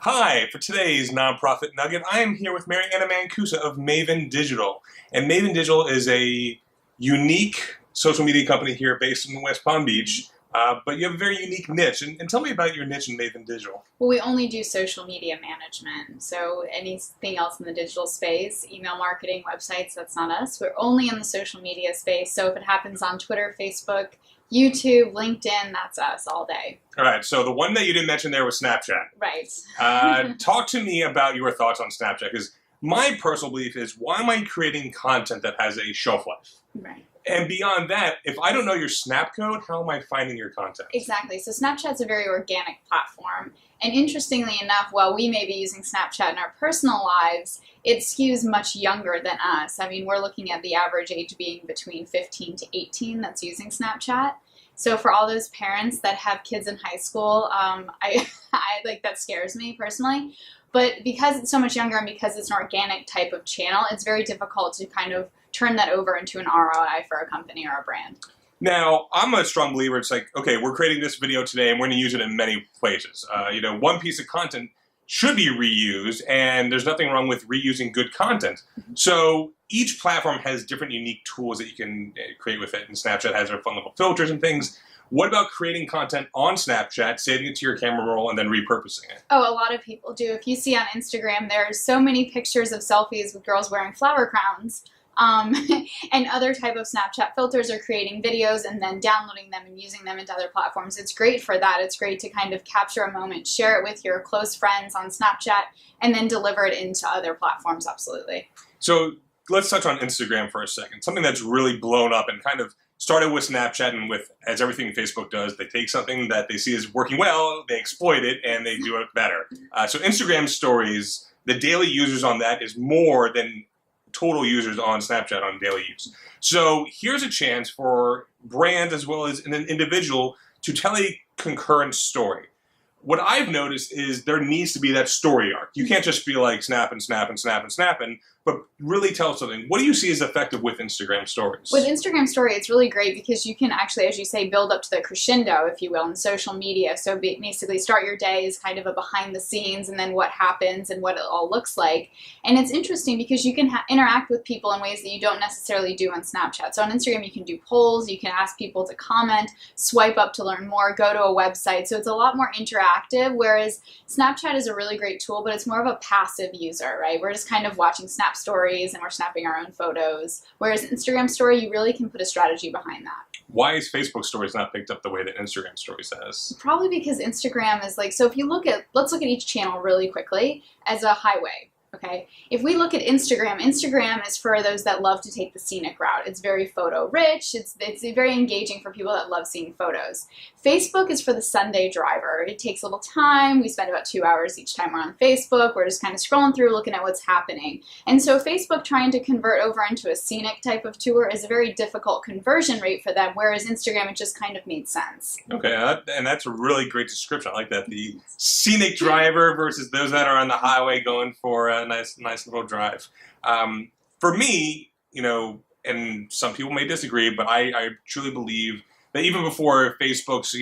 Hi, for today's Nonprofit Nugget, I am here with Mary Anna Mancuso of Mav3n Digital. And Mav3n Digital is a unique social media company here based in West Palm Beach, but you have a very unique niche. And tell me about your niche in Mav3n Digital. Well, we only do social media management, so anything else in the digital space, email marketing, websites, that's not us. We're only in the social media space, so if it happens on Twitter, Facebook, YouTube, LinkedIn, that's us all day. All right, so the one that you didn't mention there was Snapchat. Right. Talk to me about your thoughts on Snapchat, because my personal belief is, why am I creating content that has a shelf life? Right. And beyond that, if I don't know your Snap code, how am I finding your content? Exactly. So Snapchat's a very organic platform. And interestingly enough, while we may be using Snapchat in our personal lives, it skews much younger than us. I mean, we're looking at the average age being between 15 to 18 that's using Snapchat. So for all those parents that have kids in high school, I like that scares me personally. But because it's so much younger and because it's an organic type of channel, it's very difficult to kind of turn that over into an ROI for a company or a brand. Now, I'm a strong believer. It's like, okay, we're creating this video today and we're going to use it in many places. One piece of content should be reused, and there's nothing wrong with reusing good content. So each platform has different unique tools that you can create with it, and Snapchat has their fun little filters and things. What about creating content on Snapchat, saving it to your camera roll, and then repurposing it? Oh, a lot of people do. If you see on Instagram, there's so many pictures of selfies with girls wearing flower crowns. And other type of Snapchat filters are creating videos and then downloading them and using them into other platforms. It's great for that. It's great to kind of capture a moment, share it with your close friends on Snapchat, and then deliver it into other platforms, absolutely. So let's touch on Instagram for a second. Something that's really blown up and kind of started with Snapchat, and with, as everything Facebook does, they take something that they see is working well, they exploit it, and they do it better. So Instagram stories, the daily users on that is more than total users on Snapchat on daily use. So here's a chance for brands as well as an individual to tell a concurrent story. What I've noticed is there needs to be that story arc. You can't just be like snapping, snapping, snapping, snapping, but really tell something. What do you see as effective with Instagram stories? With Instagram story, it's really great because you can actually, as you say, build up to the crescendo, if you will, in social media. So basically start your day as kind of a behind the scenes and then what happens and what it all looks like. And it's interesting because you can interact with people in ways that you don't necessarily do on Snapchat. So on Instagram, you can do polls, you can ask people to comment, swipe up to learn more, go to a website. So it's a lot more interactive, whereas Snapchat is a really great tool, but it's more of a passive user, right? We're just kind of watching Snap stories and we're snapping our own photos. Whereas Instagram story, you really can put a strategy behind that. Why is Facebook stories not picked up the way that Instagram stories has? Probably because Instagram is like, so if you look at, let's look at each channel really quickly as a highway. Okay, if we look at Instagram, Instagram is for those that love to take the scenic route. It's very photo rich. It's very engaging for people that love seeing photos. Facebook is for the Sunday driver. It takes a little time. We spend about 2 hours each time we're on Facebook. We're just kind of scrolling through, looking at what's happening. And so Facebook trying to convert over into a scenic type of tour is a very difficult conversion rate for them, whereas Instagram, it just kind of made sense. Okay, and that's a really great description. I like that. The scenic driver versus those that are on the highway going for a nice little drive. For me, and some people may disagree, but I truly believe that even before Facebook's,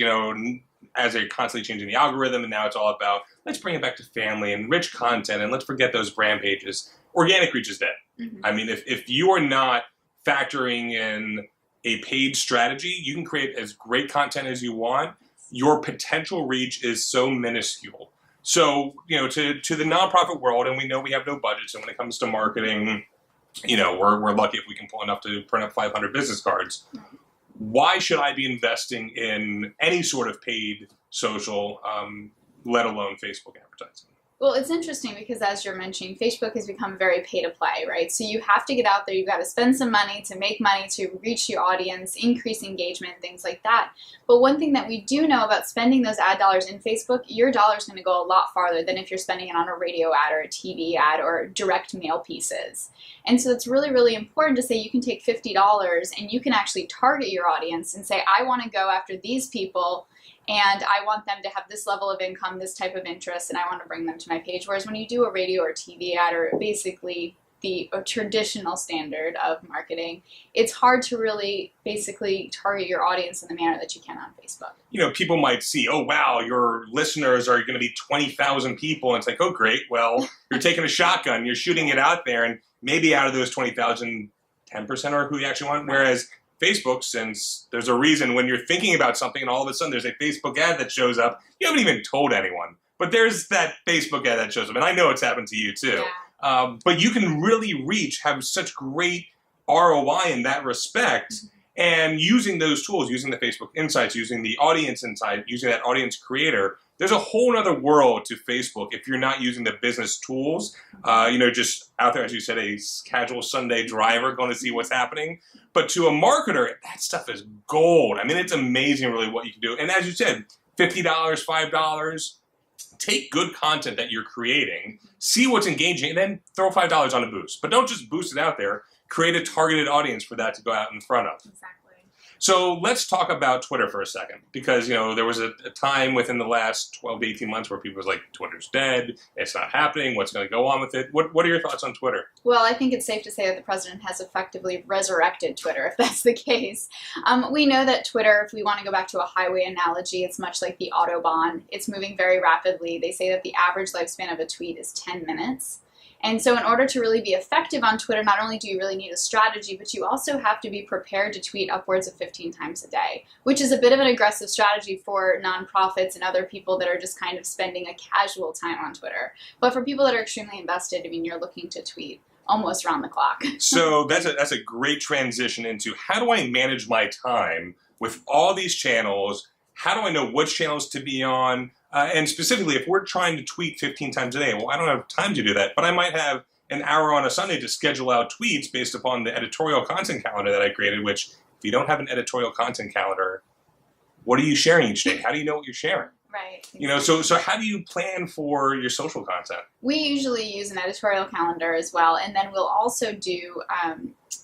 as they're constantly changing the algorithm, and now it's all about, let's bring it back to family and rich content, and let's forget those brand pages. Organic reach is dead. Mm-hmm. I mean, if you are not factoring in a paid strategy, you can create as great content as you want. Your potential reach is so minuscule. So, to the nonprofit world, and we know we have no budget, so when it comes to marketing, we're lucky if we can pull enough to print up 500 business cards. Why should I be investing in any sort of paid social, let alone Facebook advertising? Well, it's interesting because, as you're mentioning, Facebook has become very pay-to-play, right? So you have to get out there, you've got to spend some money to make money, to reach your audience, increase engagement, things like that. But one thing that we do know about spending those ad dollars in Facebook, your dollar's going to go a lot farther than if you're spending it on a radio ad or a TV ad or direct mail pieces. And so it's really, really important to say you can take $50 and you can actually target your audience and say, I want to go after these people, and I want them to have this level of income, this type of interest, and I want to bring them to my page. Whereas when you do a radio or TV ad or basically the traditional standard of marketing, it's hard to really basically target your audience in the manner that you can on Facebook. You know, people might see, oh, wow, your listeners are going to be 20,000 people. And it's like, oh, great. Well, you're taking a shotgun, you're shooting it out there, and maybe out of those 20,000, 10% are who you actually want. Whereas Facebook, since there's a reason when you're thinking about something and all of a sudden there's a Facebook ad that shows up, you haven't even told anyone. But there's that Facebook ad that shows up. And I know it's happened to you too. Yeah. But you can really have such great ROI in that respect. Mm-hmm. And using those tools, using the Facebook Insights, using the audience insight, using that audience creator, there's a whole other world to Facebook if you're not using the business tools. You know, just out there, as you said, a casual Sunday driver going to see what's happening. But to a marketer, that stuff is gold. I mean, it's amazing really what you can do. And as you said, $50, $5, take good content that you're creating, see what's engaging, and then throw $5 on a boost. But don't just boost it out there. Create a targeted audience for that to go out in front of. Exactly. So let's talk about Twitter for a second, because, you know, there was a time within the last 12 to 18 months where people was like, Twitter's dead, it's not happening, what's going to go on with it? What are your thoughts on Twitter? Well, I think it's safe to say that the president has effectively resurrected Twitter, if that's the case. We know that Twitter, if we want to go back to a highway analogy, it's much like the Autobahn. It's moving very rapidly. They say that the average lifespan of a tweet is 10 minutes. And so in order to really be effective on Twitter, not only do you really need a strategy, but you also have to be prepared to tweet upwards of 15 times a day, which is a bit of an aggressive strategy for nonprofits and other people that are just kind of spending a casual time on Twitter. But for people that are extremely invested, I mean, you're looking to tweet almost round the clock. So that's a great transition into how do I manage my time with all these channels? How do I know which channels to be on? And specifically, if we're trying to tweet 15 times a day, well, I don't have time to do that, but I might have an hour on a Sunday to schedule out tweets based upon the editorial content calendar that I created, which if you don't have an editorial content calendar, what are you sharing each day? How do you know what you're sharing? Right. Exactly. You know, so how do you plan for your social content? We usually use an editorial calendar as well, and then we'll also do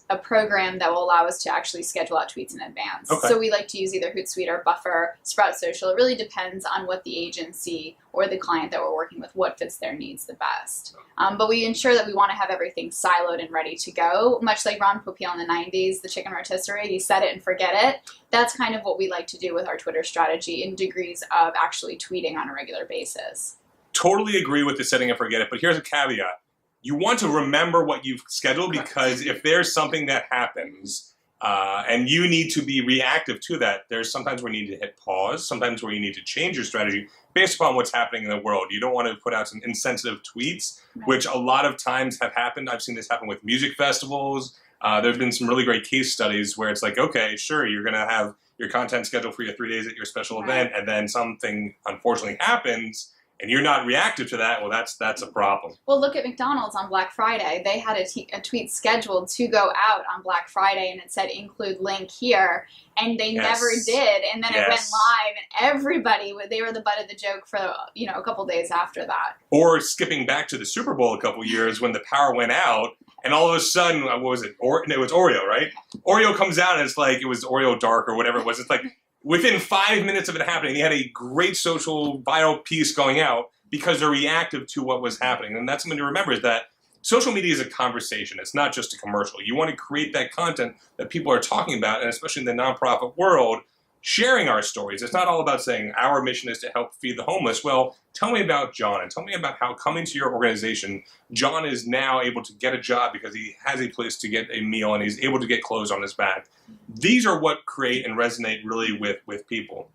a program that will allow us to actually schedule out tweets in advance. Okay. So we like to use either Hootsuite or Buffer, Sprout Social. It really depends on what the agency or the client that we're working with, what fits their needs the best. But we ensure that we want to have everything siloed and ready to go, much like Ron Popeil in the 90s, the chicken rotisserie, you set it and forget it. That's kind of what we like to do with our Twitter strategy in degrees of actually tweeting on a regular basis. Totally agree with the setting and forget it, but here's a caveat. You want to remember what you've scheduled, because if there's something that happens and you need to be reactive to that, there's sometimes where you need to hit pause, sometimes where you need to change your strategy based upon what's happening in the world. You don't want to put out some insensitive tweets, which a lot of times have happened. I've seen this happen with music festivals. There's been some really great case studies where it's like, okay, sure, you're going to have your content scheduled for your 3 days at your special event, and then something unfortunately happens, and you're not reactive to that, well, that's a problem. Well, look at McDonald's on Black Friday. They had a tweet scheduled to go out on Black Friday, and it said include link here, and they never did. And then it went live, and everybody, they were the butt of the joke for a couple days after that. Or skipping back to the Super Bowl a couple years when the power went out, and all of a sudden, what was it? It was Oreo, right? Oreo comes out, and it's like, it was Oreo Dark or whatever it was. It's like, within 5 minutes of it happening, they had a great social viral piece going out because they're reactive to what was happening. And that's something to remember, is that social media is a conversation. It's not just a commercial. You want to create that content that people are talking about, and especially in the nonprofit world, sharing our stories. It's not all about saying our mission is to help feed the homeless. Well, tell me about John, and tell me about how coming to your organization, John is now able to get a job because he has a place to get a meal and he's able to get clothes on his back. These are what create and resonate really with people.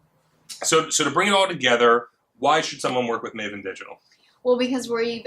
So to bring it all together, why should someone work with Mav3n Digital? Well, because we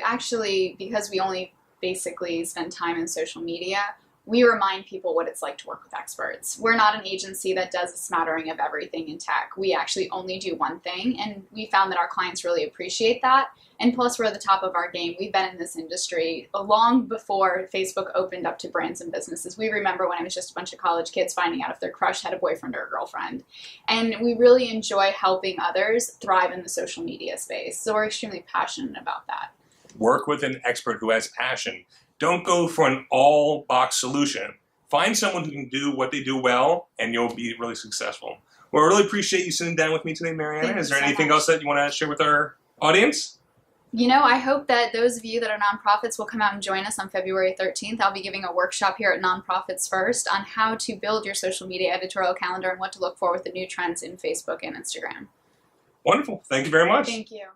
only basically spend time in social media, we remind people what it's like to work with experts. We're not an agency that does a smattering of everything in tech. We actually only do one thing, and we found that our clients really appreciate that. And plus, we're at the top of our game. We've been in this industry long before Facebook opened up to brands and businesses. We remember when it was just a bunch of college kids finding out if their crush had a boyfriend or a girlfriend. And we really enjoy helping others thrive in the social media space. So we're extremely passionate about that. Work with an expert who has passion. Don't go for an all-box solution. Find someone who can do what they do well, and you'll be really successful. Well, I really appreciate you sitting down with me today, Mary Anna. Is there anything else that you want to share with our audience? You know, I hope that those of you that are nonprofits will come out and join us on February 13th. I'll be giving a workshop here at Nonprofits First on how to build your social media editorial calendar and what to look for with the new trends in Facebook and Instagram. Wonderful. Thank you very much. Thank you.